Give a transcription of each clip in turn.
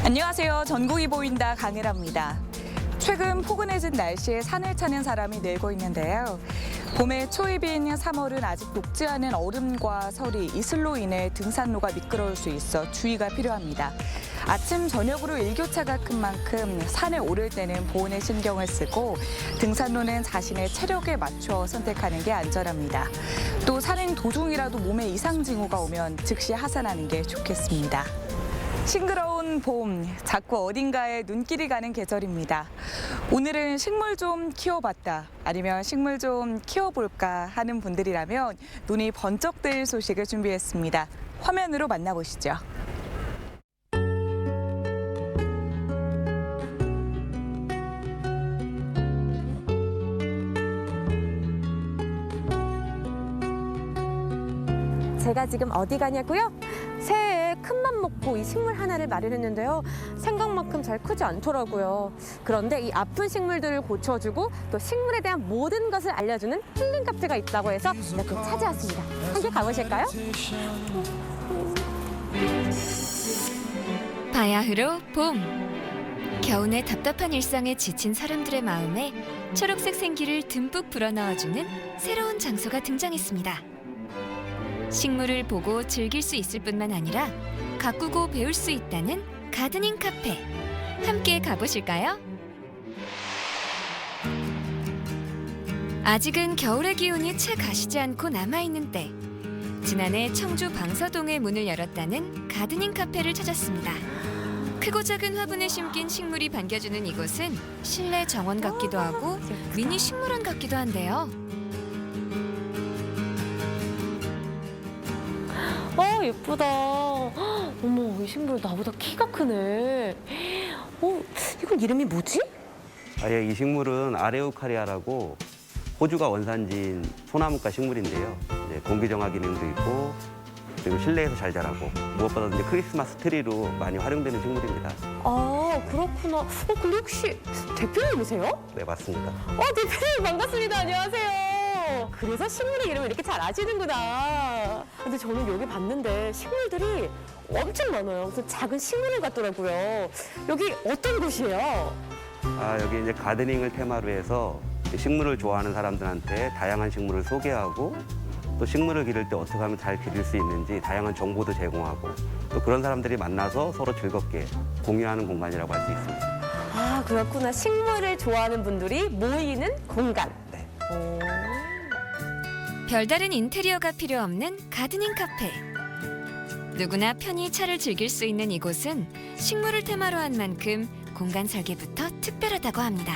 안녕하세요. 전국이 보인다 강일합니다. 최근 포근해진 날씨에 산을 타는 사람이 늘고 있는데요. 봄의 초입인 3월은 아직 녹지 않은 얼음과 설이 이슬로 인해 등산로가 미끄러울 수 있어 주의가 필요합니다. 아침, 저녁으로 일교차가 큰 만큼 산에 오를 때는 보온에 신경을 쓰고 등산로는 자신의 체력에 맞춰 선택하는 게 안전합니다. 또 산행 도중이라도 몸에 이상 징후가 오면 즉시 하산하는 게 좋겠습니다. 싱그러운 봄, 자꾸 어딘가에 눈길이 가는 계절입니다. 오늘은 식물 좀 키워봤다, 아니면 식물 좀 키워볼까 하는 분들이라면 눈이 번쩍 뜰 소식을 준비했습니다. 화면으로 만나보시죠. 제가 지금 어디 가냐고요? 새해에 큰맘 먹고 이 식물 하나를 마련했는데요. 생각만큼 잘 크지 않더라고요. 그런데 이 아픈 식물들을 고쳐주고 또 식물에 대한 모든 것을 알려주는 힐링 카페가 있다고 해서 이렇게 찾아왔습니다. 함께 가보실까요? 바야흐로 봄. 겨우내 답답한 일상에 지친 사람들의 마음에 초록색 생기를 듬뿍 불어넣어주는 새로운 장소가 등장했습니다. 식물을 보고 즐길 수 있을 뿐만 아니라 가꾸고 배울 수 있다는 가드닝 카페. 함께 가보실까요? 아직은 겨울의 기운이 채 가시지 않고 남아있는 때, 지난해 청주 방서동에 문을 열었다는 가드닝 카페를 찾았습니다. 크고 작은 화분에 심긴 식물이 반겨주는 이곳은 실내 정원 같기도 하고 미니 식물원 같기도 한데요. 예쁘다. 어머, 이 식물 나보다 키가 크네. 이건 이름이 뭐지? 예, 이 식물은 아레오카리아라고 호주가 원산지인 소나무과 식물인데요. 이제 공기 정화 기능도 있고 그리고 실내에서 잘 자라고 무엇보다 이제 크리스마스 트리로 많이 활용되는 식물입니다. 아, 그렇구나. 근데 혹시 대표님이세요? 네, 맞습니다. 대표님 반갑습니다. 안녕하세요. 그래서 식물의 이름을 이렇게 잘 아시는구나. 근데 저는 여기 봤는데 식물들이 엄청 많아요. 무슨 작은 식물원 같더라고요. 여기 어떤 곳이에요? 여기 이제 가드닝을 테마로 해서 식물을 좋아하는 사람들한테 다양한 식물을 소개하고 또 식물을 기를 때 어떻게 하면 잘 기를 수 있는지 다양한 정보도 제공하고 또 그런 사람들이 만나서 서로 즐겁게 공유하는 공간이라고 할 수 있습니다. 아, 그렇구나. 식물을 좋아하는 분들이 모이는 공간. 네. 별다른 인테리어가 필요 없는 가드닝 카페. 누구나 편히 차를 즐길 수 있는 이곳은 식물을 테마로 한 만큼 공간 설계부터 특별하다고 합니다.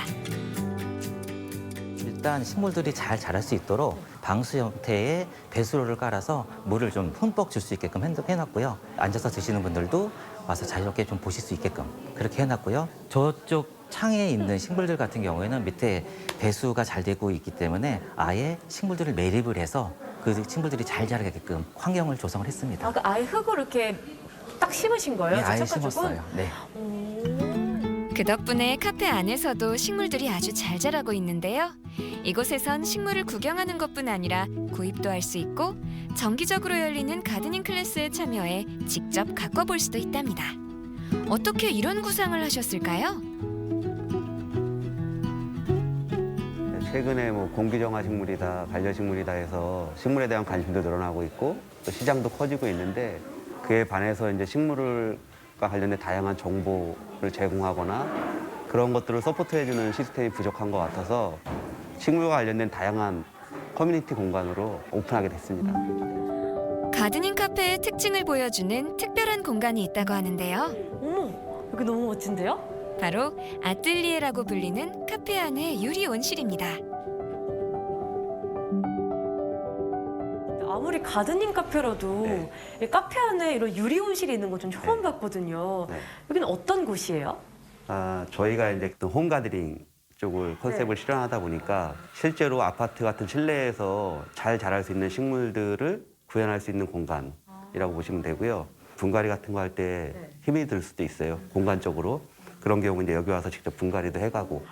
일단 식물들이 잘 자랄 수 있도록 방수 형태의 배수로를 깔아서 물을 좀 흠뻑 줄 수 있게끔 해놨고요. 앉아서 드시는 분들도 와서 자유롭게 좀 보실 수 있게끔 그렇게 해놨고요. 저쪽 창에 있는 식물들 같은 경우에는 밑에 배수가 잘 되고 있기 때문에 아예 식물들을 매립을 해서 그 식물들이 잘 자라게끔 환경을 조성을 했습니다. 아예 흙을 이렇게 딱 심으신 거예요? 네, 아예 직접 가지고? 심었어요. 네. 그 덕분에 카페 안에서도 식물들이 아주 잘 자라고 있는데요. 이곳에선 식물을 구경하는 것뿐 아니라 구입도 할 수 있고 정기적으로 열리는 가드닝 클래스에 참여해 직접 가꿔볼 수도 있답니다. 어떻게 이런 구상을 하셨을까요? 최근에 뭐 공기정화 식물이다, 반려식물이다 해서 식물에 대한 관심도 늘어나고 있고 또 시장도 커지고 있는데 그에 반해서 이제 식물과 관련된 다양한 정보를 제공하거나 그런 것들을 서포트해주는 시스템이 부족한 것 같아서 식물과 관련된 다양한 커뮤니티 공간으로 오픈하게 됐습니다. 가드닝 카페의 특징을 보여주는 특별한 공간이 있다고 하는데요. 어머, 여기 너무 멋진데요? 바로 아뜰리에라고 불리는 카페 안의 유리 온실입니다. 아무리 가드닝 카페라도 네. 이 카페 안에 이런 유리 온실이 있는 거 좀 처음 봤거든요. 네. 여기는 어떤 곳이에요? 저희가 이제 또 홈가드닝 쪽을 컨셉을 실현하다 보니까 실제로 아파트 같은 실내에서 잘 자랄 수 있는 식물들을 구현할 수 있는 공간이라고 보시면 되고요. 분갈이 같은 거 할 때 힘이 들 수도 있어요, 공간적으로. 그런 경우 이제 여기 와서 직접 분갈이도 해가고.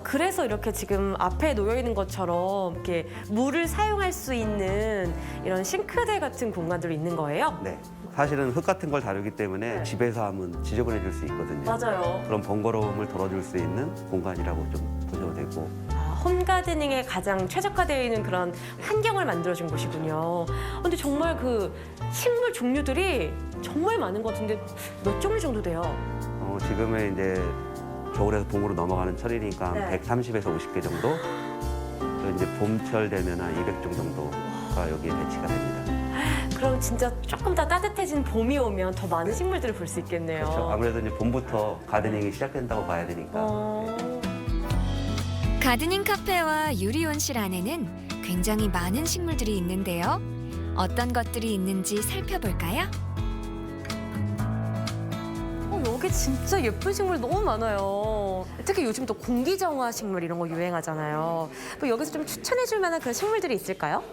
그래서 이렇게 지금 앞에 놓여 있는 것처럼 이렇게 물을 사용할 수 있는 이런 싱크대 같은 공간들이 있는 거예요? 네. 사실은 흙 같은 걸 다루기 때문에 네. 집에서 하면 지저분해질 수 있거든요. 맞아요. 그런 번거로움을 덜어줄 수 있는 공간이라고 좀 보셔도 되고. 홈가드닝에 가장 최적화되어 있는 그런 환경을 만들어준 곳이군요. 근데 정말 그 식물 종류들이 정말 많은 것 같은데 몇 종류 정도 돼요? 지금은 이제 겨울에서 봄으로 넘어가는 철이니까 네. 130에서 50개 정도. 또 이제 봄철 되면 한 200종 정도가 여기에 배치가 됩니다. 그럼 진짜 조금 더 따뜻해진 봄이 오면 더 많은 식물들을 볼 수 있겠네요. 그렇죠. 아무래도 이제 봄부터 가드닝이 시작된다고 봐야 되니까. 어... 가드닝 카페와 유리온실 안에는 굉장히 많은 식물들이 있는데요. 어떤 것들이 있는지 살펴볼까요? 여기 진짜 예쁜 식물 너무 많아요. 특히 요즘 또 공기정화 식물 이런 거 유행하잖아요. 뭐 여기서 좀 추천해줄 만한 그런 식물들이 있을까요?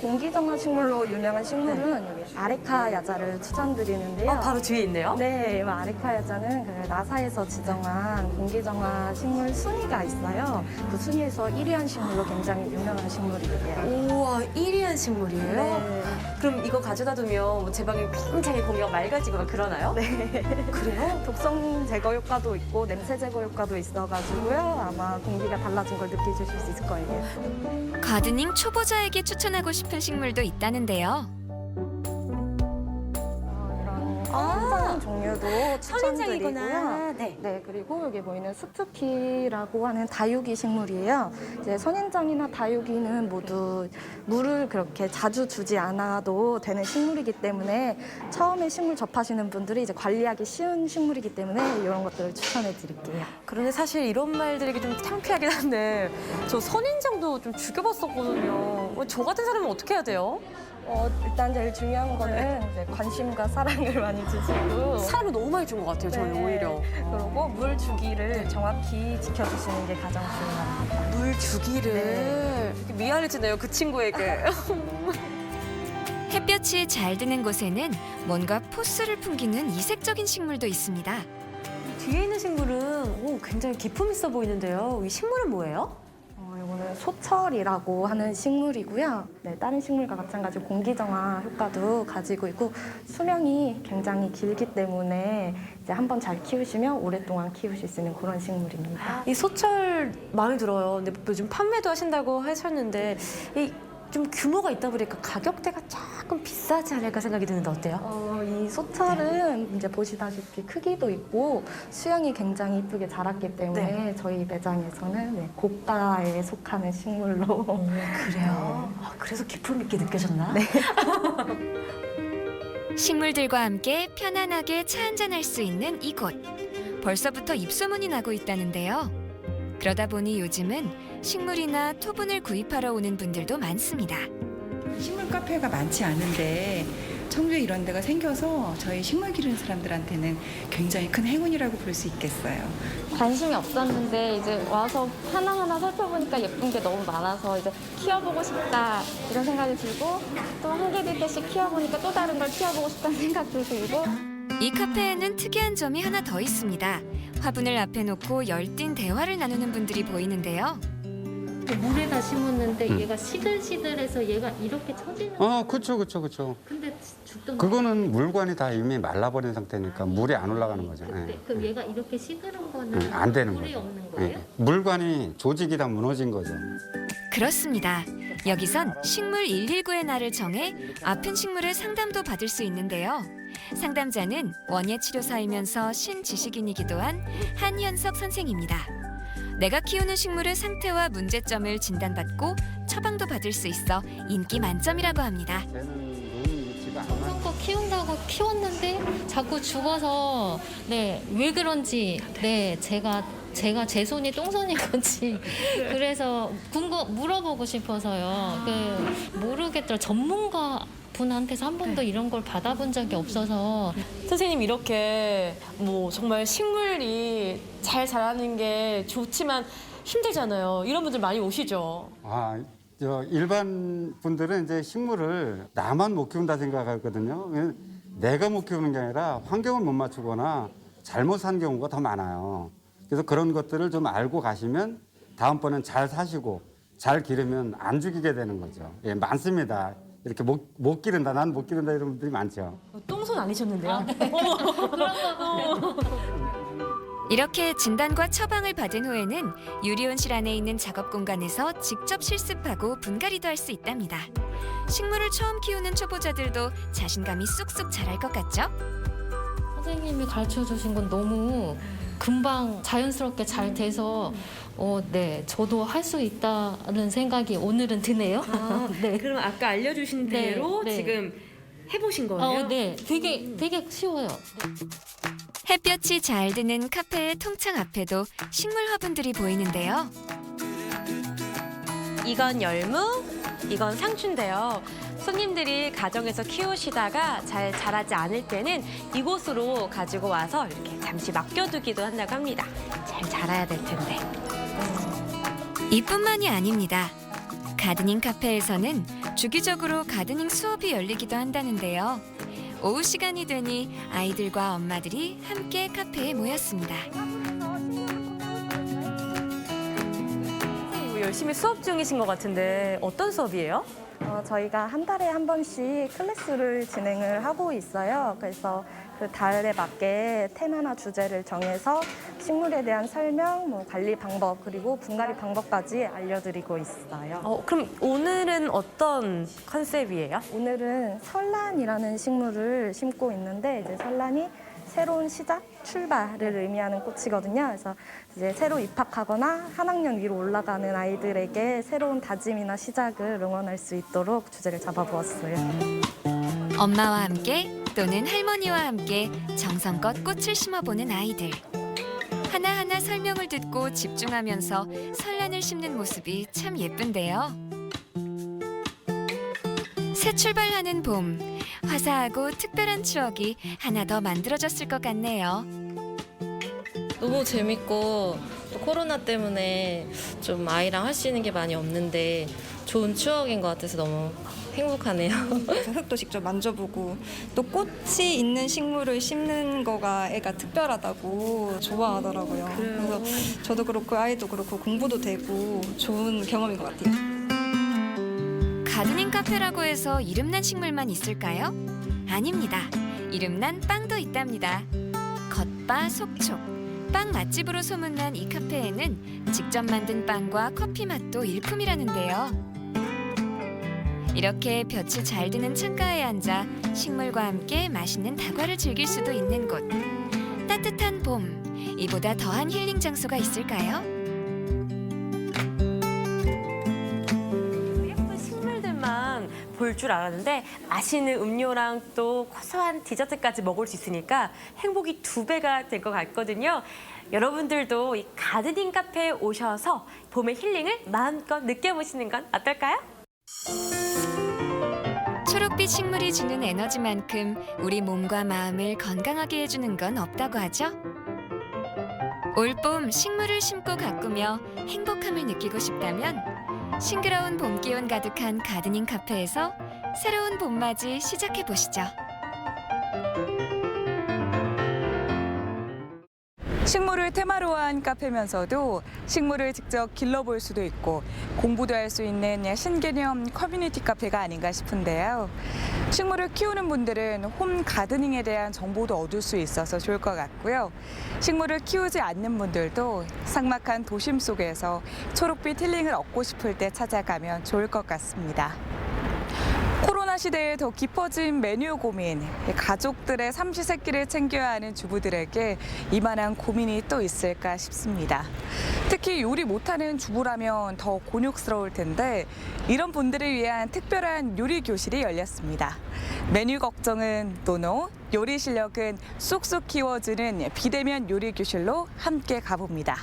공기정화 식물로 유명한 식물은 여기 아레카 야자를 추천드리는데요. 바로 뒤에 있네요. 네, 이 아레카 야자는 그 나사에서 지정한 공기정화 식물 순위가 있어요. 그 순위에서 1위한 식물로 굉장히 유명한 식물이에요. 우와, 1위한 식물이에요? 네. 그럼 이거 가져다 두면 뭐제 방이 굉장히 공기가 맑아지고 막 그러나요? 네. 그래요? 독성 제거 효과도 있고 냄새 제거 효과도 있어가지고요. 아마 공기가 달라진 걸 느끼실 수 있을 거예요. 가드닝 초보자에게 추천하고 싶은 식물도 있다는데요. 이런 아, 선인장 종류도 추천드리고요. 선인장이구나. 네. 네, 그리고 여기 보이는 수투키라고 하는 다육이 식물이에요. 이제 선인장이나 다육이는 모두 물을 그렇게 자주 주지 않아도 되는 식물이기 때문에 처음에 식물 접하시는 분들이 이제 관리하기 쉬운 식물이기 때문에 이런 것들을 추천해 드릴게요. 그런데 사실 이런 말 드리기 좀 창피하긴 한데 저 선인장도 좀 죽여봤었거든요. 저 같은 사람은 어떻게 해야 돼요? 일단 제일 중요한 거는 이제 관심과 사랑을 많이 주시고 사람을 너무 많이 준 것 같아요, 저는 네. 오히려. 그리고 물 주기를 정확히 지켜주시는 게 가장 중요합니다. 물 주기를. 네. 미안해지네요, 그 친구에게. 햇볕이 잘 드는 곳에는 뭔가 포스를 풍기는 이색적인 식물도 있습니다. 뒤에 있는 식물은 굉장히 기품 있어 보이는데요. 이 식물은 뭐예요? 이거는 소철이라고 하는 식물이고요. 네, 다른 식물과 마찬가지로 공기정화 효과도 가지고 있고 수명이 굉장히 길기 때문에 이제 한번 잘 키우시면 오랫동안 키우실 수 있는 그런 식물입니다. 이 소철 마음에 들어요. 근데 요즘 판매도 하신다고 하셨는데 이 좀 규모가 있다 보니까 가격대가 조금 비싸지 않을까 생각이 드는데 어때요? 이 소철은 이제 보시다시피 크기도 있고 수영이 굉장히 이쁘게 자랐기 때문에 저희 매장에서는 네, 고가에 속하는 식물로 그래요? 그래서 기품 있게 느껴졌나? 네. 식물들과 함께 편안하게 차 한잔할 수 있는 이곳. 벌써부터 입소문이 나고 있다는데요. 그러다 보니 요즘은 식물이나 토분을 구입하러 오는 분들도 많습니다. 식물 카페가 많지 않은데 청주에 이런 데가 생겨서 저희 식물 기르는 사람들한테는 굉장히 큰 행운이라고 볼 수 있겠어요. 관심이 없었는데 이제 와서 하나하나 살펴보니까 예쁜 게 너무 많아서 이제 키워보고 싶다 이런 생각이 들고 또 한 개 두 개씩 키워보니까 또 다른 걸 키워보고 싶다는 생각도 들고 이 카페에는 특이한 점이 하나 더 있습니다. 화분을 앞에 놓고 열띤 대화를 나누는 분들이 보이는데요. 물에다 심었는데 얘가 시들시들해서 얘가 이렇게 처지는 그쵸. 근데 죽던 그거는 물관이 다 이미 말라버린 상태니까 물이 안 올라가는 거죠. 예. 그럼 얘가 이렇게 시들은 거는 안 되는 물이 거죠. 없는 거예요? 예. 물관이 조직이 다 무너진 거죠. 그렇습니다. 여기선 식물 119의 날을 정해 아픈 식물의 상담도 받을 수 있는데요. 상담자는 원예치료사이면서 신지식인이기도 한 한현석 선생입니다. 내가 키우는 식물의 상태와 문제점을 진단받고 처방도 받을 수 있어 인기 만점이라고 합니다. 정성껏 키운다고 키웠는데 자꾸 죽어서 왜 그런지 제가 제 손이 똥손인 건지 그래서 물어보고 싶어서요. 모르겠더라. 전문가 분한테서 한 번도 이런 걸 받아본 적이 없어서 선생님 이렇게 뭐 정말 식물이 잘 자라는 게 좋지만 힘들잖아요. 이런 분들 많이 오시죠. 일반 분들은 이제 식물을 나만 못 키운다 생각하거든요. 내가 못 키우는 게 아니라 환경을 못 맞추거나 잘못 산 경우가 더 많아요. 그래서 그런 것들을 좀 알고 가시면 다음번엔 잘 사시고 잘 기르면 안 죽이게 되는 거죠. 예, 많습니다. 이렇게 못 기른다, 난 못 기른다 이런 분들이 많죠. 똥손 아니셨는데요? 이렇게 진단과 처방을 받은 후에는 유리온실 안에 있는 작업 공간에서 직접 실습하고 분갈이도 할 수 있답니다. 식물을 처음 키우는 초보자들도 자신감이 쑥쑥 자랄 것 같죠? 선생님이 가르쳐 주신 건 너무 금방 자연스럽게 잘 돼서 네, 저도 할 수 있다는 생각이 오늘은 드네요. 네. 그럼 아까 알려주신 네, 대로 네. 지금 해보신 거예요? 네, 되게 쉬워요. 햇볕이 잘 드는 카페의 통창 앞에도 식물 화분들이 보이는데요. 이건 열무, 이건 상추인데요. 손님들이 가정에서 키우시다가 잘 자라지 않을 때는 이곳으로 가지고 와서 이렇게 잠시 맡겨두기도 한다고 합니다. 잘 자라야 될 텐데. 이뿐만이 아닙니다. 가드닝 카페에서는 주기적으로 가드닝 수업이 열리기도 한다는데요. 오후 시간이 되니 아이들과 엄마들이 함께 카페에 모였습니다. 열심히 수업 중이신 것 같은데 어떤 수업이에요? 저희가 한 달에 한 번씩 클래스를 진행을 하고 있어요. 그래서 그 달에 맞게 테마나 주제를 정해서 식물에 대한 설명, 관리 방법, 그리고 분갈이 방법까지 알려드리고 있어요. 그럼 오늘은 어떤 컨셉이에요? 오늘은 설란이라는 식물을 심고 있는데 이제 설란이 새로운 시작, 출발을 의미하는 꽃이거든요. 그래서 이제 새로 입학하거나 한 학년 위로 올라가는 아이들에게 새로운 다짐이나 시작을 응원할 수 있도록 주제를 잡아보았어요. 엄마와 함께 또는 할머니와 함께 정성껏 꽃을 심어보는 아이들. 하나하나 설명을 듣고 집중하면서 설란을 심는 모습이 참 예쁜데요. 새 출발하는 봄, 화사하고 특별한 추억이 하나 더 만들어졌을 것 같네요. 너무 재밌고 또 코로나 때문에 좀 아이랑 할 수 있는 게 많이 없는데 좋은 추억인 것 같아서 너무 행복하네요. 흙도 직접 만져보고 또 꽃이 있는 식물을 심는 거가 애가 특별하다고 좋아하더라고요. 그래서 저도 그렇고 아이도 그렇고 공부도 되고 좋은 경험인 것 같아요. 가드닝 카페라고 해서 이름난 식물만 있을까요? 아닙니다. 이름난 빵도 있답니다. 겉바 속촉. 빵 맛집으로 소문난 이 카페에는 직접 만든 빵과 커피 맛도 일품이라는데요. 이렇게 볕이 잘 드는 창가에 앉아 식물과 함께 맛있는 다과를 즐길 수도 있는 곳. 따뜻한 봄, 이보다 더한 힐링 장소가 있을까요? 예쁜 식물들만 볼 줄 알았는데 맛있는 음료랑 또 고소한 디저트까지 먹을 수 있으니까 행복이 2배가 될 것 같거든요. 여러분들도 이 가드닝 카페에 오셔서 봄의 힐링을 마음껏 느껴보시는 건 어떨까요? 초록빛 식물이 주는 에너지만큼 우리 몸과 마음을 건강하게 해주는 건 없다고 하죠. 올봄 식물을 심고 가꾸며 행복함을 느끼고 싶다면 싱그러운 봄 기운 가득한 가드닝 카페에서 새로운 봄맞이 시작해보시죠. 식물을 테마로 한 카페면서도 식물을 직접 길러볼 수도 있고 공부도 할 수 있는 신개념 커뮤니티 카페가 아닌가 싶은데요. 식물을 키우는 분들은 홈 가드닝에 대한 정보도 얻을 수 있어서 좋을 것 같고요. 식물을 키우지 않는 분들도 삭막한 도심 속에서 초록빛 힐링을 얻고 싶을 때 찾아가면 좋을 것 같습니다. 코로나 시대에 더 깊어진 메뉴 고민, 가족들의 삼시세끼를 챙겨야 하는 주부들에게 이만한 고민이 또 있을까 싶습니다. 특히 요리 못하는 주부라면 더 곤욕스러울 텐데 이런 분들을 위한 특별한 요리 교실이 열렸습니다. 메뉴 걱정은 노노, 요리 실력은 쑥쑥 키워주는 비대면 요리 교실로 함께 가봅니다.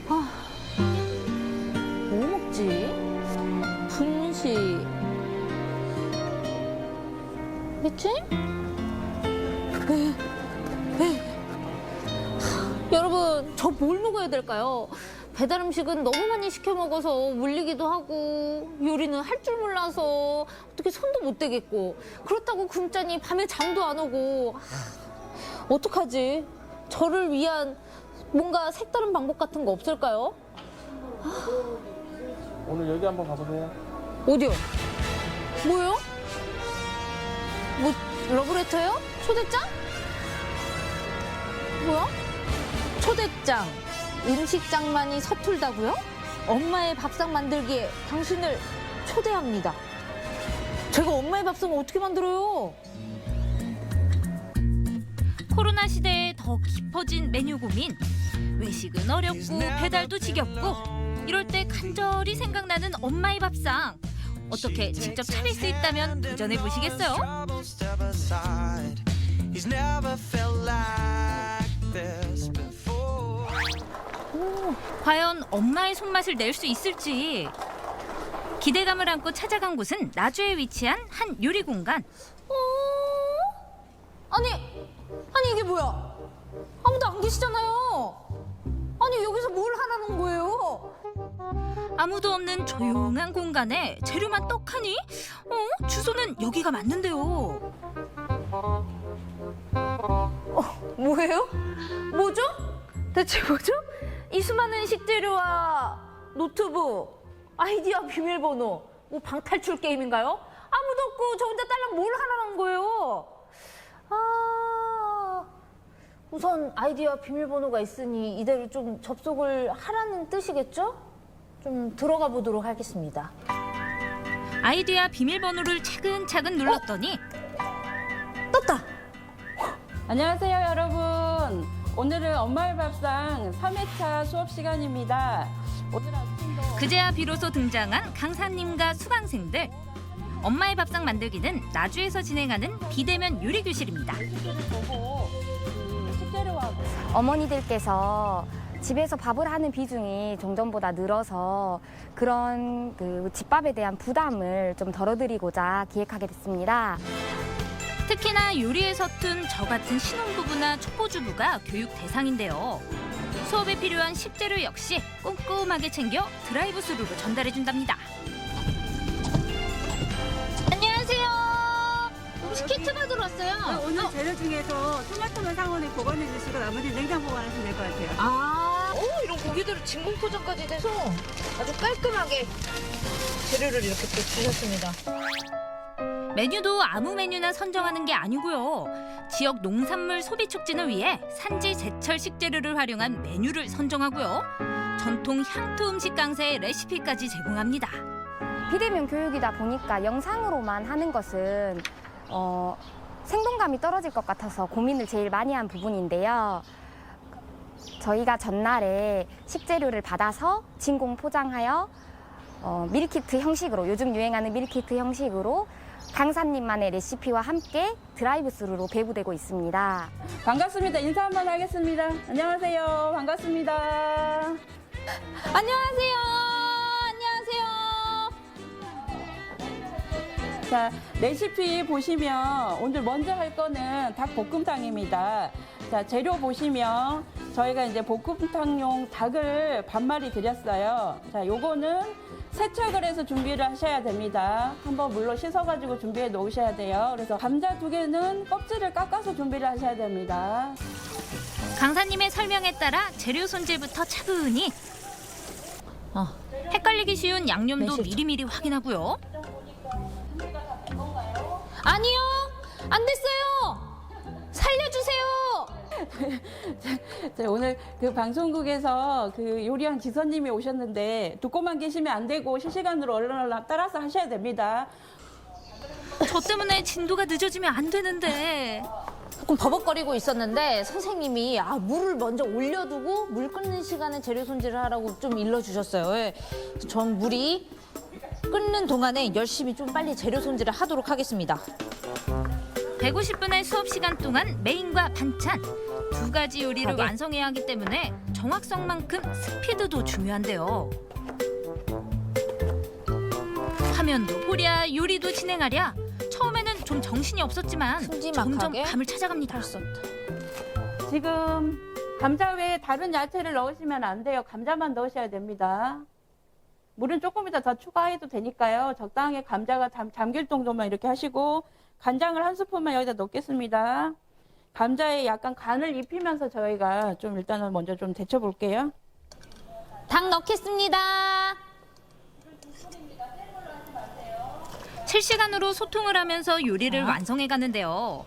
뭐 먹지? 분식. 그치? 여러분, 저 뭘 먹어야 될까요? 배달 음식은 너무 많이 시켜 먹어서 물리기도 하고 요리는 할 줄 몰라서 어떻게 손도 못 대겠고 그렇다고 굶자니 밤에 잠도 안 오고 어떡하지? 저를 위한 뭔가 색다른 방법 같은 거 없을까요? 오늘 여기 한번 가보세요. 어디요? 뭐요? 뭐 러브레터요? 초대장? 뭐야? 초대장. 음식장만이 서툴다고요? 엄마의 밥상 만들기에 당신을 초대합니다. 제가 엄마의 밥상을 어떻게 만들어요? 코로나 시대에 더 깊어진 메뉴 고민. 외식은 어렵고 배달도 지겹고 이럴 때 간절히 생각나는 엄마의 밥상. 어떻게 직접 차릴 수 있다면 도전해 보시겠어요? 과연 엄마의 손맛을 낼 수 있을지. 기대감을 안고 찾아간 곳은 나주에 위치한 한 요리 공간. 아니 이게 뭐야? 아무도 안 계시잖아요. 아니 여기서 뭘 하라는 거예요? 아무도 없는 조용한 공간에 재료만 떡하니? 주소는 여기가 맞는데요. 뭐예요? 뭐죠? 대체 뭐죠? 이 수많은 식재료와 노트북, 아이디어 비밀번호, 뭐 방탈출 게임인가요? 아무도 없고 저 혼자 딸랑 뭘 하라는 거예요? 우선 아이디어 비밀번호가 있으니 이대로 좀 접속을 하라는 뜻이겠죠? 좀 들어가 보도록 하겠습니다. 아이디어 비밀번호를 차근차근 눌렀더니 떴다! 안녕하세요, 여러분. 오늘은 엄마의 밥상 3회차 수업 시간입니다. 오늘 아침도 그제야 비로소 등장한 강사님과 수강생들. 엄마의 밥상 만들기는 나주에서 진행하는 비대면 요리 교실입니다. 어머니들께서 집에서 밥을 하는 비중이 종전보다 늘어서 그런 집밥에 대한 부담을 좀 덜어드리고자 기획하게 됐습니다. 특히나 요리에 서툰 저 같은 신혼부부나 촉보주부가 교육 대상인데요. 수업에 필요한 식재료 역시 꼼꼼하게 챙겨 드라이브 스루로 전달해준답니다. 안녕하세요. 음식 키트 받으러 왔어요. 오늘 재료 중에서 토마토만 상온에 보관해 주시고 나머지 냉장 보관하시면 될 것 같아요. 이런 고기들을 진공 포장까지 돼서 아주 깔끔하게 재료를 이렇게 또 주셨습니다. 메뉴도 아무 메뉴나 선정하는 게 아니고요. 지역 농산물 소비 촉진을 위해 산지 제철 식재료를 활용한 메뉴를 선정하고요. 전통 향토 음식 강사의 레시피까지 제공합니다. 비대면 교육이다 보니까 영상으로만 하는 것은 생동감이 떨어질 것 같아서 고민을 제일 많이 한 부분인데요. 저희가 전날에 식재료를 받아서 진공 포장하여 밀키트 형식으로, 요즘 유행하는 밀키트 형식으로 강사님만의 레시피와 함께 드라이브 스루로 배부되고 있습니다. 반갑습니다. 인사 한번 하겠습니다. 안녕하세요. 반갑습니다. 안녕하세요. 자, 레시피 보시면 오늘 먼저 할 거는 닭볶음탕입니다. 자, 재료 보시면 저희가 이제 볶음탕용 닭을 반마리 드렸어요. 자, 요거는 세척을 해서 준비를 하셔야 됩니다. 한번 물로 씻어가지고 준비해 놓으셔야 돼요. 그래서 감자 2개는 껍질을 깎아서 준비를 하셔야 됩니다. 강사님의 설명에 따라 재료 손질부터 차분히. 헷갈리기 쉬운 양념도 미리미리 확인하고요. 아니요, 안 됐어요. 살려주세요. 자, 오늘 그 방송국에서 그 요리한 지선님이 오셨는데 듣고만 계시면 안 되고 실시간으로 얼른 따라서 하셔야 됩니다. 저 때문에 진도가 늦어지면 안 되는데. 조금 버벅거리고 있었는데 선생님이 물을 먼저 올려두고 물 끓는 시간에 재료 손질을 하라고 좀 일러주셨어요. 예. 전 물이 끓는 동안에 열심히 좀 빨리 재료 손질을 하도록 하겠습니다. 150분의 수업 시간 동안 메인과 반찬 두 가지 요리를 완성해야 하기 때문에 정확성만큼 스피드도 중요한데요. 화면도 보랴 요리도 진행하랴. 처음에는 좀 정신이 없었지만 점점 감을 찾아갑니다. 지금 감자 외에 다른 야채를 넣으시면 안 돼요. 감자만 넣으셔야 됩니다. 물은 조금 이따 더 추가해도 되니까요. 적당하게 감자가 잠길 정도만 이렇게 하시고 간장을 한 스푼만 여기다 넣겠습니다. 감자에 약간 간을 입히면서 저희가 좀 일단은 먼저 좀 데쳐 볼게요. 닭 넣겠습니다. 실시간으로 소통을 하면서 요리를 완성해 가는데요.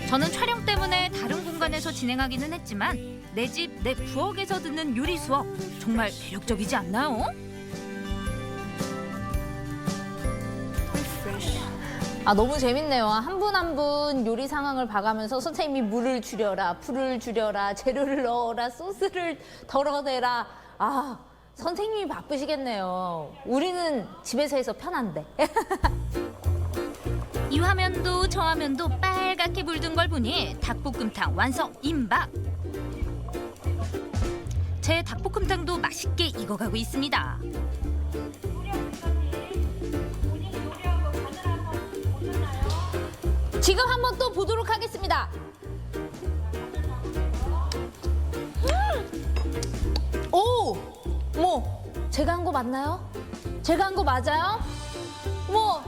저는 촬영 때문에 다른 공간에서 진행하기는 했지만 내 집, 내 부엌에서 듣는 요리 수업 정말 매력적이지 않나요? 너무 재밌네요. 한 분 한 분 요리 상황을 봐가면서 선생님이 물을 줄여라, 불을 줄여라, 재료를 넣어라, 소스를 덜어내라. 선생님이 바쁘시겠네요. 우리는 집에서 해서 편한데. 이 화면도 저 화면도 빨갛게 물든 걸 보니 닭볶음탕 완성 임박! 제 닭볶음탕도 맛있게 익어가고 있습니다. 지금 한번 또 보도록 하겠습니다. 오! 제가 한 거 맞나요? 제가 한 거 맞아요?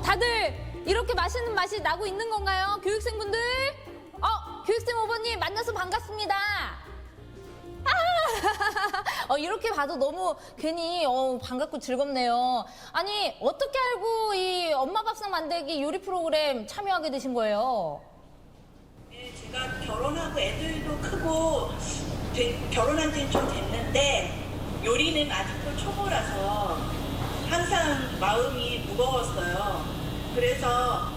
다들 이렇게 맛있는 맛이 나고 있는 건가요? 교육생분들? 교육생 오버님 만나서 반갑습니다. 이렇게 봐도 너무 괜히 반갑고 즐겁네요. 아니, 어떻게 알고 이 엄마 밥상 만들기 요리 프로그램 참여하게 되신 거예요? 네, 제가 결혼하고 애들도 크고 결혼한 지는 좀 됐는데 요리는 아직도 초보라서 항상 마음이 무거웠어요. 그래서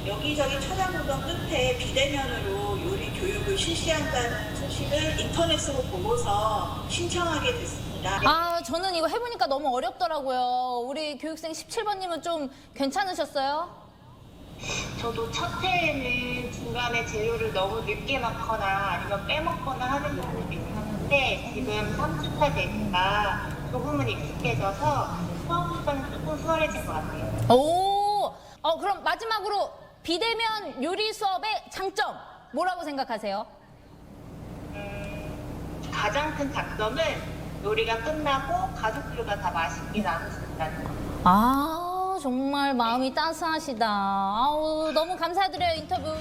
여기저기 찾아보던 끝에 비대면으로 요리 교육을 실시한다는 소식을 인터넷으로 보고서 신청하게 됐습니다. 저는 이거 해보니까 너무 어렵더라고요. 우리 교육생 17번님은 좀 괜찮으셨어요? 저도 첫 해에는 중간에 재료를 너무 늦게 넣거나 아니면 빼먹거나 하는 부분이 있었는데 지금 3주차 되니까 조금은 익숙해져서 처음부터는 조금 수월해진 것 같아요. 그럼 마지막으로 비대면 요리 수업의 장점 뭐라고 생각하세요? 가장 큰 장점은 요리가 끝나고 가족들과 다 맛있게 나눌 수 있다는 거. 정말 마음이 따스하시다. 너무 감사드려요, 인터뷰.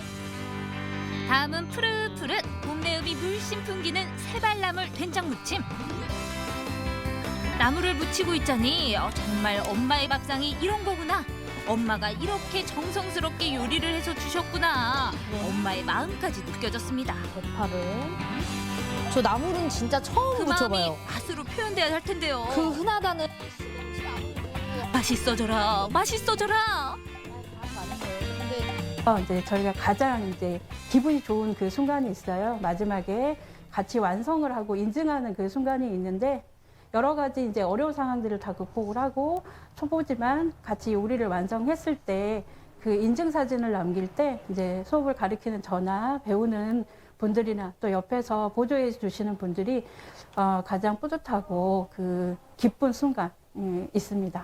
다음은 푸릇푸릇 봄내음이 물씬 풍기는 새발나물 된장무침. 나물을 무치고 있자니 정말 엄마의 밥상이 이런 거구나. 엄마가 이렇게 정성스럽게 요리를 해서 주셨구나. 엄마의 마음까지 느껴졌습니다. 대파를. 저 나물은 진짜 처음 그 무쳐봐요. 마음이 맛으로 표현돼야 할 텐데요. 그 흔하다는 맛있어져라, 맛있어져라. 이제 저희가 가장 이제 기분이 좋은 그 순간이 있어요. 마지막에 같이 완성을 하고 인증하는 그 순간이 있는데 여러 가지 이제 어려운 상황들을 다 극복을 하고 초보지만 같이 요리를 완성했을 때 그 인증 사진을 남길 때 이제 수업을 가르치는 저나 배우는 분들이나 또 옆에서 보조해 주시는 분들이 가장 뿌듯하고 그 기쁜 순간 있습니다.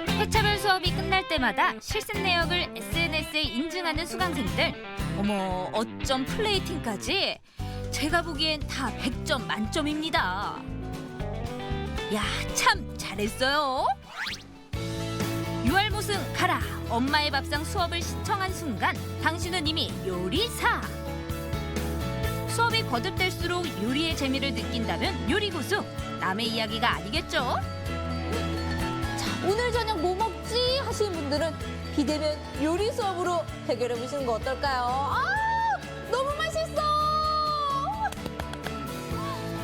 회차별 수업이 끝날 때마다 실습 내역을 SNS에 인증하는 수강생들. 어머, 어쩜 플레이팅까지? 제가 보기엔 다 100점 만점입니다. 야, 참 잘했어요. 유알무승 가라. 엄마의 밥상 수업을 시청한 순간 당신은 이미 요리사. 수업이 거듭될수록 요리의 재미를 느낀다면 요리고수. 남의 이야기가 아니겠죠? 오늘 저녁 뭐 먹지? 하시는 분들은 비대면 요리 수업으로 해결해 보시는 거 어떨까요? 너무 맛있어!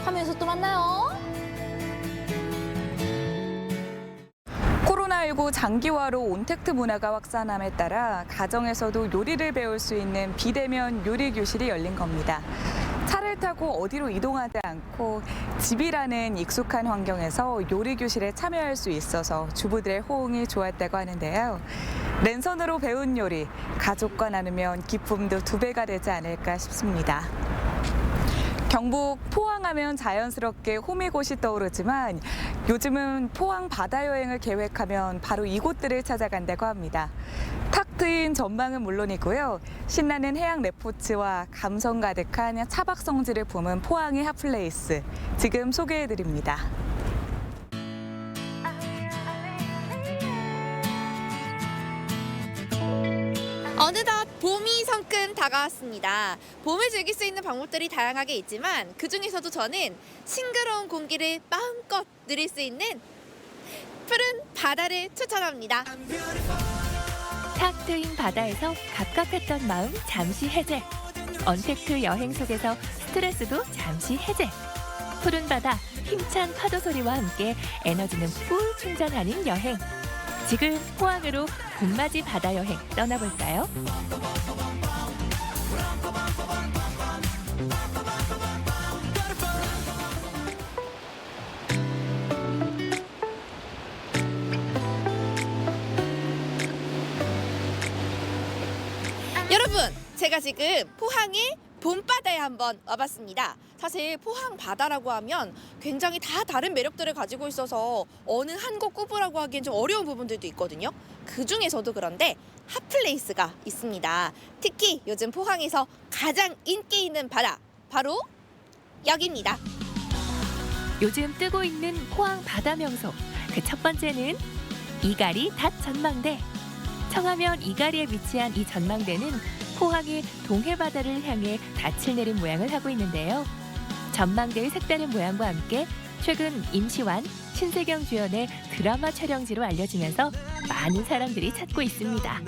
화면에서 또 만나요. 코로나19 장기화로 온택트 문화가 확산함에 따라 가정에서도 요리를 배울 수 있는 비대면 요리 교실이 열린 겁니다. 차를 타고 어디로 이동하지 않고 집이라는 익숙한 환경에서 요리 교실에 참여할 수 있어서 주부들의 호응이 좋았다고 하는데요. 랜선으로 배운 요리, 가족과 나누면 기쁨도 2배가 되지 않을까 싶습니다. 경북 포항하면 자연스럽게 호미곶이 떠오르지만 요즘은 포항 바다 여행을 계획하면 바로 이곳들을 찾아간다고 합니다. 탁 트인 전망은 물론이고요. 신나는 해양 레포츠와 감성 가득한 차박 성지를 품은 포항의 핫플레이스. 지금 소개해드립니다. 어느덧 봄이 성큼 다가왔습니다. 봄을 즐길 수 있는 방법들이 다양하게 있지만 그중에서도 저는 싱그러운 공기를 마음껏 누릴 수 있는 푸른 바다를 추천합니다. 탁 트인 바다에서 갑갑했던 마음 잠시 해제. 언택트 여행 속에서 스트레스도 잠시 해제. 푸른 바다, 힘찬 파도 소리와 함께 에너지는 꿀 충전하는 여행. 지금 포항으로 봄맞이 바다 여행 떠나볼까요? 여러분, 제가 지금 포항의 봄바다에 한번 와봤습니다. 사실 포항 바다라고 하면 굉장히 다 다른 매력들을 가지고 있어서 어느 한 곳 꼽으라고 하기엔 좀 어려운 부분들도 있거든요. 그 중에서도 그런데 핫플레이스가 있습니다. 특히 요즘 포항에서 가장 인기 있는 바다, 바로 여기입니다. 요즘 뜨고 있는 포항 바다 명소. 그 첫 번째는 이가리 닷 전망대. 청하면 이가리에 위치한 이 전망대는 포항의 동해바다를 향해 닻을 내린 모양을 하고 있는데요. 전망대의 색다른 모양과 함께 최근 임시완, 신세경 주연의 드라마 촬영지로 알려지면서 많은 사람들이 찾고 있습니다.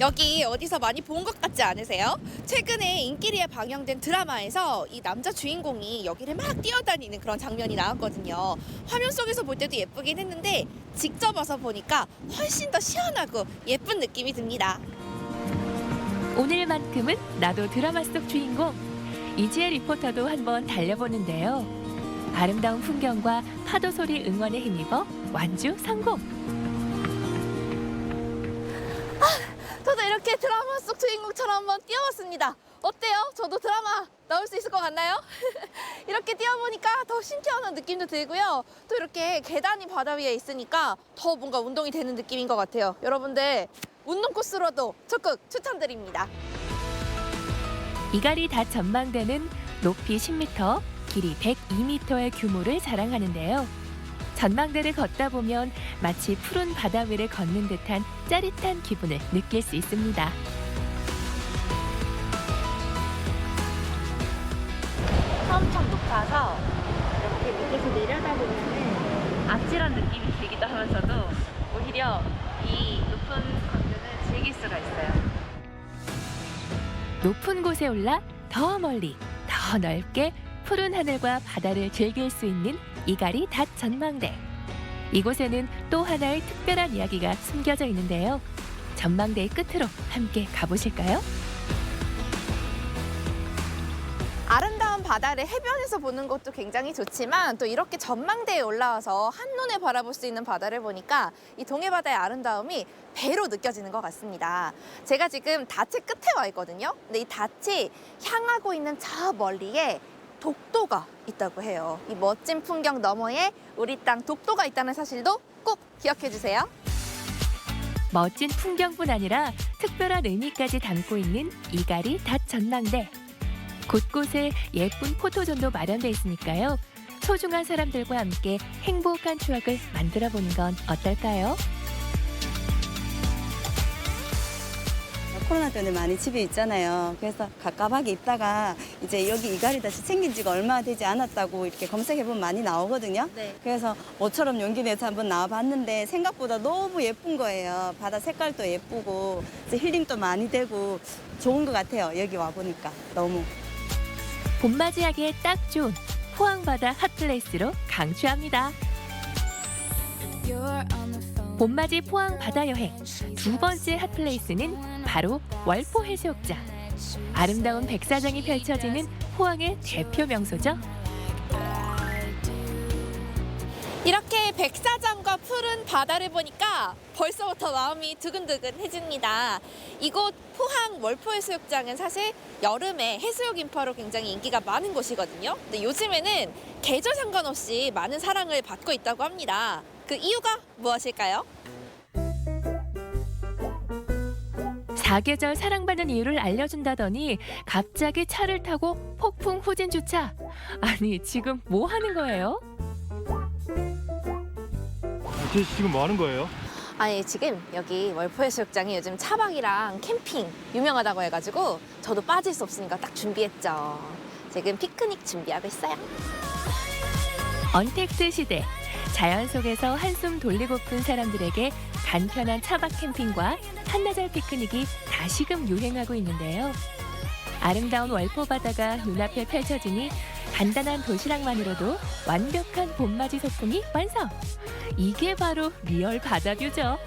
여기 어디서 많이 본 것 같지 않으세요? 최근에 인기리에 방영된 드라마에서 이 남자 주인공이 여기를 막 뛰어다니는 그런 장면이 나왔거든요. 화면 속에서 볼 때도 예쁘긴 했는데 직접 와서 보니까 훨씬 더 시원하고 예쁜 느낌이 듭니다. 오늘만큼은 나도 드라마 속 주인공. 이지혜 리포터도 한번 달려보는데요. 아름다운 풍경과 파도 소리 응원에 힘입어 완주 성공. 저도 이렇게 드라마 속 주인공처럼 한번 뛰어봤습니다. 어때요? 저도 드라마 나올 수 있을 것 같나요? 이렇게 뛰어보니까 더 신기한 느낌도 들고요. 또 이렇게 계단이 바다 위에 있으니까 더 뭔가 운동이 되는 느낌인 것 같아요. 여러분들 운동 코스로도 적극 추천드립니다. 이가리 닷 전망대는 높이 10m, 길이 102m의 규모를 자랑하는데요. 전망대를 걷다 보면 마치 푸른 바다 위를 걷는 듯한 짜릿한 기분을 느낄 수 있습니다. 엄청 높아서 이렇게 밑에서 내려다보면 아찔한 느낌이 들기도 하면서도 오히려 이 높은 광경을 즐길 수가 있어요. 높은 곳에 올라 더 멀리, 더 넓게 푸른 하늘과 바다를 즐길 수 있는 이가리 닷 전망대. 이곳에는 또 하나의 특별한 이야기가 숨겨져 있는데요. 전망대의 끝으로 함께 가보실까요? 아름다운 바다를 해변에서 보는 것도 굉장히 좋지만 또 이렇게 전망대에 올라와서 한눈에 바라볼 수 있는 바다를 보니까 이 동해바다의 아름다움이 배로 느껴지는 것 같습니다. 제가 지금 닻의 끝에 와 있거든요. 근데 이 닻이 향하고 있는 저 멀리에 독도가 있다고 해요. 이 멋진 풍경 너머에 우리 땅 독도가 있다는 사실도 꼭 기억해 주세요. 멋진 풍경뿐 아니라 특별한 의미까지 담고 있는 이가리 닷 전망대. 곳곳에 예쁜 포토존도 마련돼 있으니까요. 소중한 사람들과 함께 행복한 추억을 만들어 보는 건 어떨까요? 코로나 때문에 많이 집에 있잖아요. 그래서 갑갑하게 있다가 이제 여기 이가리 닷이 생긴 지가 얼마 되지 않았다고 이렇게 검색해보면 많이 나오거든요. 네. 그래서 모처럼 용기 내서 한번 나와봤는데 생각보다 너무 예쁜 거예요. 바다 색깔도 예쁘고 이제 힐링도 많이 되고 좋은 것 같아요. 여기 와보니까 너무. 봄맞이하기에 딱 좋은 포항바다 핫플레이스로 강추합니다. 봄맞이 포항 바다 여행 두 번째 핫플레이스는 바로 월포 해수욕장. 아름다운 백사장이 펼쳐지는 포항의 대표 명소죠. 이렇게 백사장과 푸른 바다를 보니까 벌써부터 마음이 두근두근해집니다. 이곳 포항 월포해수욕장은 사실 여름에 해수욕 인파로 굉장히 인기가 많은 곳이거든요. 근데 요즘에는 계절 상관없이 많은 사랑을 받고 있다고 합니다. 그 이유가 무엇일까요? 사계절 사랑받는 이유를 알려준다더니 갑자기 차를 타고 폭풍 후진 주차. 아니 지금 뭐 하는 거예요? 지금 뭐 하는 거예요? 아니 지금 여기 월포해수욕장이 요즘 차박이랑 캠핑 유명하다고 해가지고 저도 빠질 수 없으니까 딱 준비했죠. 지금 피크닉 준비하고 있어요. 언택트 시대 자연 속에서 한숨 돌리고픈 사람들에게 간편한 차박 캠핑과 한나절 피크닉이 다시금 유행하고 있는데요. 아름다운 월포 바다가 눈앞에 펼쳐지니 간단한 도시락만으로도 완벽한 봄맞이 소풍이 완성! 이게 바로 리얼 바다뷰죠.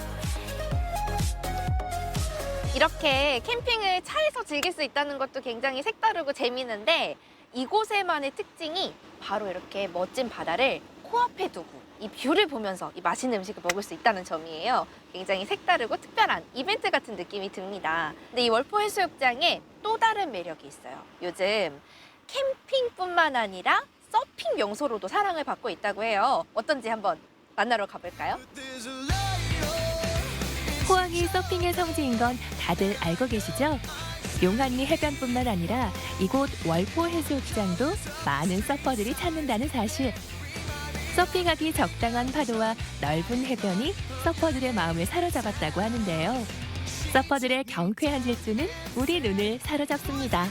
이렇게 캠핑을 차에서 즐길 수 있다는 것도 굉장히 색다르고 재미있는데 이곳에만의 특징이 바로 이렇게 멋진 바다를 코앞에 두고 이 뷰를 보면서 이 맛있는 음식을 먹을 수 있다는 점이에요. 굉장히 색다르고 특별한 이벤트 같은 느낌이 듭니다. 근데 이 월포 해수욕장에 또 다른 매력이 있어요. 요즘 캠핑뿐만 아니라 서핑 명소로도 사랑을 받고 있다고 해요. 어떤지 한번 만나러 가볼까요? 포항이 서핑의 성지인 건 다들 알고 계시죠? 용한리 해변뿐만 아니라 이곳 월포 해수욕장도 많은 서퍼들이 찾는다는 사실. 서핑하기 적당한 파도와 넓은 해변이 서퍼들의 마음을 사로잡았다고 하는데요. 서퍼들의 경쾌한 질주는 우리 눈을 사로잡습니다.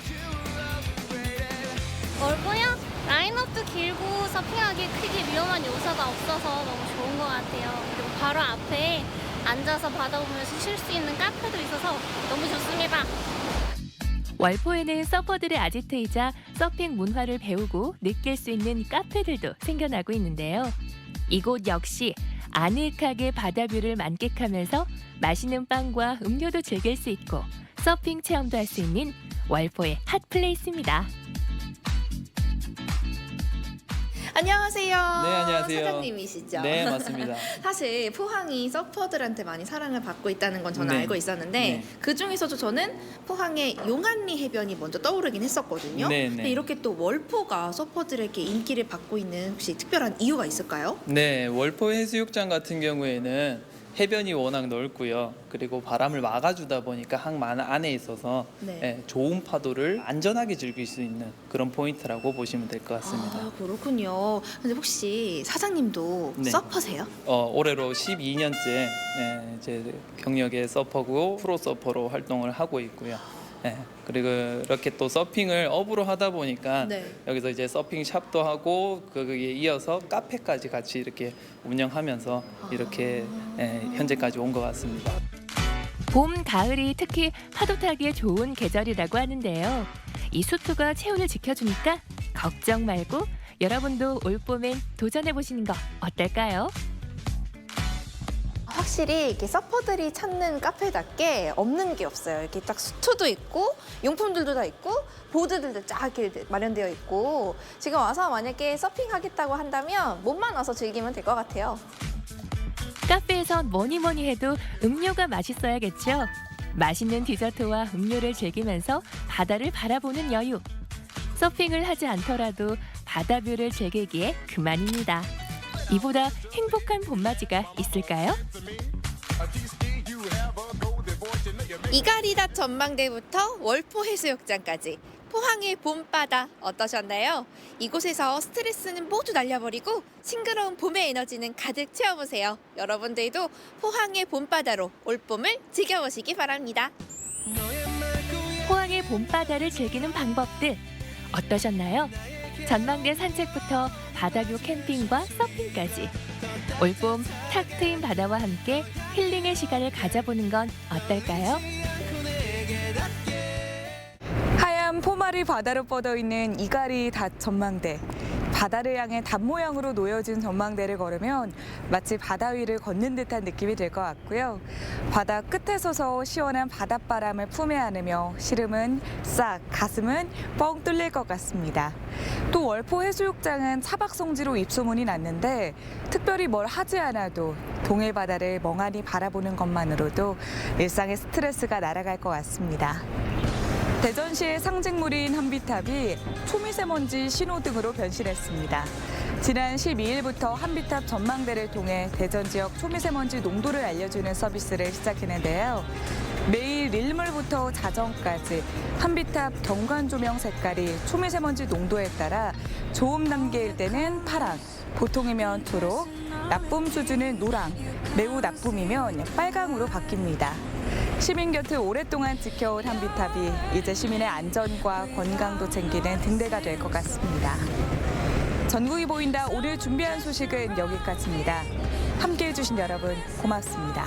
월포요? 라인업도 길고 서핑하기 크게 위험한 요소가 없어서 너무 좋은 것 같아요. 그리고 바로 앞에 앉아서 바다 보면서 쉴 수 있는 카페도 있어서 너무 좋습니다. 월포에는 서퍼들의 아지트이자 서핑 문화를 배우고 느낄 수 있는 카페들도 생겨나고 있는데요. 이곳 역시 아늑하게 바다뷰를 만끽하면서 맛있는 빵과 음료도 즐길 수 있고 서핑 체험도 할 수 있는 월포의 핫플레이스입니다. 안녕하세요. 네, 안녕하세요. 사장님이시죠? 네, 맞습니다. 사실 포항이 서퍼들한테 많이 사랑을 받고 있다는 건 저는 네. 알고 있었는데 네. 그중에서도 저는 포항의 용안리 해변이 먼저 떠오르긴 했었거든요. 네, 네. 근데 이렇게 또 월포가 서퍼들에게 인기를 받고 있는 혹시 특별한 이유가 있을까요? 네, 월포 해수욕장 같은 경우에는 해변이 워낙 넓고요. 그리고 바람을 막아주다 보니까 항만 안에 있어서 네. 예, 좋은 파도를 안전하게 즐길 수 있는 그런 포인트라고 보시면 될 것 같습니다. 아, 그렇군요. 근데 혹시 사장님도 네. 서퍼세요? 올해로 12년째 이제 경력의 서퍼고 프로 서퍼로 활동을 하고 있고요. 네, 그리고 이렇게 또 서핑을 업으로 하다 보니까 네. 여기서 이제 서핑 샵도 하고 거기에 이어서 카페까지 같이 이렇게 운영하면서 이렇게 현재까지 온 것 같습니다. 봄, 가을이 특히 파도 타기에 좋은 계절이라고 하는데요. 이 수투가 체온을 지켜주니까 걱정 말고 여러분도 올 봄엔 도전해보시는 거 어떨까요? 확실히 이렇게 서퍼들이 찾는 카페답게 없는 게 없어요. 이렇게 딱 수트도 있고 용품들도 다 있고 보드들도 쫙 이렇게 마련되어 있고 지금 와서 만약에 서핑하겠다고 한다면 몸만 와서 즐기면 될 것 같아요. 카페에선 뭐니 해도 음료가 맛있어야겠죠. 맛있는 디저트와 음료를 즐기면서 바다를 바라보는 여유. 서핑을 하지 않더라도 바다뷰를 즐기기에 그만입니다. 이보다 행복한 봄맞이가 있을까요? 이가리닷 전망대부터 월포 해수욕장까지 포항의 봄바다 어떠셨나요? 이곳에서 스트레스는 모두 날려버리고 싱그러운 봄의 에너지는 가득 채워보세요. 여러분들도 포항의 봄바다로 올봄을 즐겨보시기 바랍니다. 포항의 봄바다를 즐기는 방법들 어떠셨나요? 전망대 산책부터 바다뷰 캠핑과 서핑까지 올봄 탁 트인 바다와 함께 힐링의 시간을 가져보는 건 어떨까요? 하얀 포말이 바다로 뻗어있는 이가리 닷 전망대. 바다를 향해 닷 모양으로 놓여진 전망대를 걸으면 마치 바다 위를 걷는 듯한 느낌이 들 것 같고요. 바다 끝에 서서 시원한 바닷바람을 품에 안으며 시름은 싹, 가슴은 뻥 뚫릴 것 같습니다. 또 월포 해수욕장은 차박 성지로 입소문이 났는데 특별히 뭘 하지 않아도 동해 바다를 멍하니 바라보는 것만으로도 일상의 스트레스가 날아갈 것 같습니다. 대전시의 상징물인 한비탑이 초미세먼지 신호등으로 변신했습니다. 지난 12일부터 한비탑 전망대를 통해 대전 지역 초미세먼지 농도를 알려주는 서비스를 시작했는데요. 매일 일몰부터 자정까지 한비탑 경관 조명 색깔이 초미세먼지 농도에 따라 좋음 단계일 때는 파랑, 보통이면 초록, 나쁨 수준은 노랑, 매우 나쁨이면 빨강으로 바뀝니다. 시민 곁을 오랫동안 지켜온 한비탑이 이제 시민의 안전과 건강도 챙기는 등대가 될 것 같습니다. 전국이 보인다 오늘 준비한 소식은 여기까지입니다. 함께해 주신 여러분 고맙습니다.